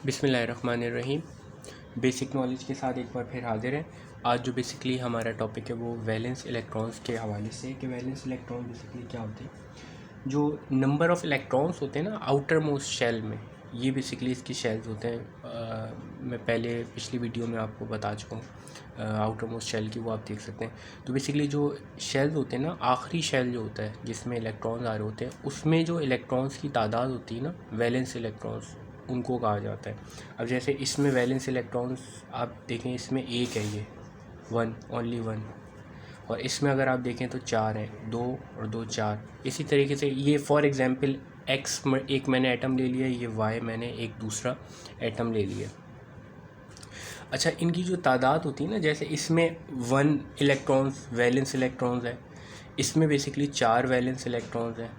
बिस्मिल्लाहिर्रहमानिर्रहीम। Basic knowledge के साथ एक बार फिर हाजिर हैं। आज जो बेसिकली हमारा टॉपिक है वो वैलेंस इलेक्ट्रॉन्स के हवाले से कि वैलेंस इलेक्ट्रॉन बेसिकली क्या होते हैं। जो नंबर ऑफ़ इलेक्ट्रॉन्स होते हैं ना आउटर मोस्ट शेल में, ये बेसिकली इसकी शेल्स होते हैं। मैं पहले पिछली वीडियो में आपको बता चुका हूँ आउटर मोस्ट शेल की, वो आप देख सकते हैं। तो बेसिकली जो शेल्स होते हैं ना, आखिरी शेल जो होता है जिसमें इलेक्ट्रॉन्स आ रहे होते हैं, उसमें जो इलेक्ट्रॉन्स की तादाद होती है ना, वैलेंस इलेक्ट्रॉन्स उनको कहा जाता है। अब जैसे इसमें वैलेंस इलेक्ट्रॉन्स आप देखें, इसमें एक है, ये वन, ओनली वन। और इसमें अगर आप देखें तो चार हैं, दो और दो चार। इसी तरीके से ये फॉर एग्ज़ाम्पल एक्स एक मैंने एटम ले लिया, ये वाई मैंने एक दूसरा एटम ले लिया। अच्छा, इनकी जो तादाद होती है ना, जैसे इसमें वन इलेक्ट्रॉन्स वैलेंस इलेक्ट्रॉन्स है, इसमें बेसिकली चार वैलेंस इलेक्ट्रॉन्स हैं।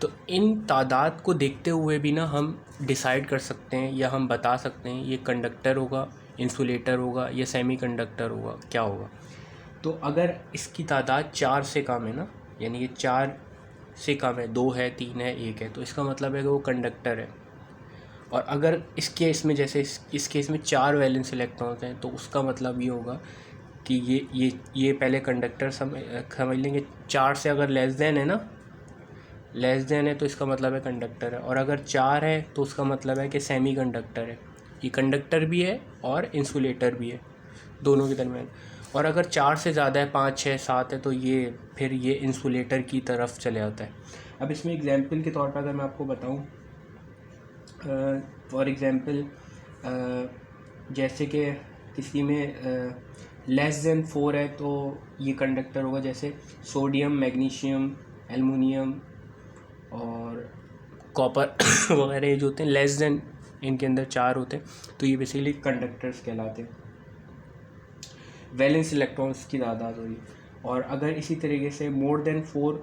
तो इन तादाद को देखते हुए भी ना हम डिसाइड कर सकते हैं या हम बता सकते हैं ये कंडक्टर होगा, इंसुलेटर होगा या सेमी कंडक्टर होगा, क्या होगा। तो अगर इसकी तादाद चार से कम है ना, यानी ये चार से कम है, दो है, तीन है, एक है, तो इसका मतलब है कि वो कंडक्टर है। और अगर इस केस में, जैसे इस केस में चार वैलेंस इलेक्ट्रॉन्स हैं, तो उसका मतलब ये होगा कि ये पहले कंडक्टर समझ लेंगे। चार से अगर लेस देन है ना, लेस देन है तो इसका मतलब है कंडक्टर है। और अगर चार है तो उसका मतलब है कि सेमी कंडक्टर है। ये कंडक्टर भी है और इंसुलेटर भी है, दोनों के दरमियान। और अगर चार से ज़्यादा है, पाँच छः सात है, तो फिर ये इंसुलेटर की तरफ चले जाता है। अब इसमें एग्जांपल के तौर पर अगर मैं आपको बताऊं, फॉर एग्ज़ाम्पल जैसे कि किसी में लेस देन 4 है तो ये कंडक्टर होगा। जैसे सोडियम, मैग्नीशियम, एल्युमिनियम और कॉपर वगैरह ये जो होते हैं, लेस देन इनके अंदर चार होते हैं, तो ये बेसिकली कंडक्टर्स कहलाते हैं। वैलेंस इलेक्ट्रॉन्स की तादाद होगी। और अगर इसी तरीके से मोर देन 4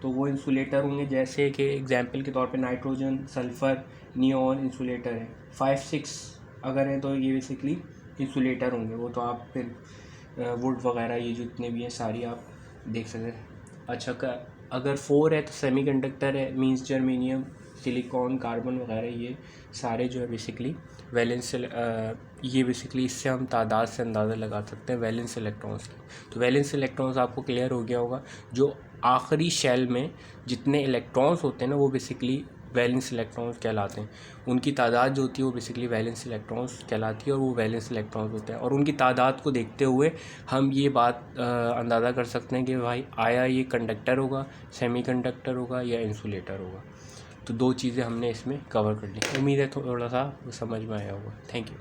तो वो इंसुलेटर होंगे। जैसे कि एग्जांपल के तौर पे नाइट्रोजन, सल्फ़र, नियॉन इंसुलेटर है। 5, 6 अगर हैं तो ये बेसिकली इंसुलेटर होंगे। वो तो आप फिर वुड वगैरह ये जितने भी हैं सारी आप देख सकते हैं। अच्छा, अगर 4 है तो सेमी कंडक्टर है, मींस जर्मेनियम, सिलिकॉन, कार्बन वगैरह ये सारे जो है बेसिकली वैलेंस। ये बेसिकली इससे हम तादाद से अंदाज़ा लगा सकते हैं वैलेंस इलेक्ट्रॉन्स की। तो वैलेंस इलेक्ट्रॉन्स आपको क्लियर हो गया होगा। जो आखिरी शेल में जितने इलेक्ट्रॉन्स होते हैं ना, वो बेसिकली वैलेंस इलेक्ट्रॉन्स कहलाते हैं। उनकी तादाद जो होती है वो बेसिकली वैलेंस इलेक्ट्रॉन्स कहलाती है, और वो वैलेंस इलेक्ट्रॉन्स होते हैं। और उनकी तादाद को देखते हुए हम ये बात अंदाज़ा कर सकते हैं कि भाई आया ये कंडक्टर होगा, सेमी कंडक्टर होगा या इंसुलेटर होगा। तो दो चीज़ें हमने इसमें कवर कर ली। उम्मीद है थोड़ा सा समझ में आया होगा। Thank you.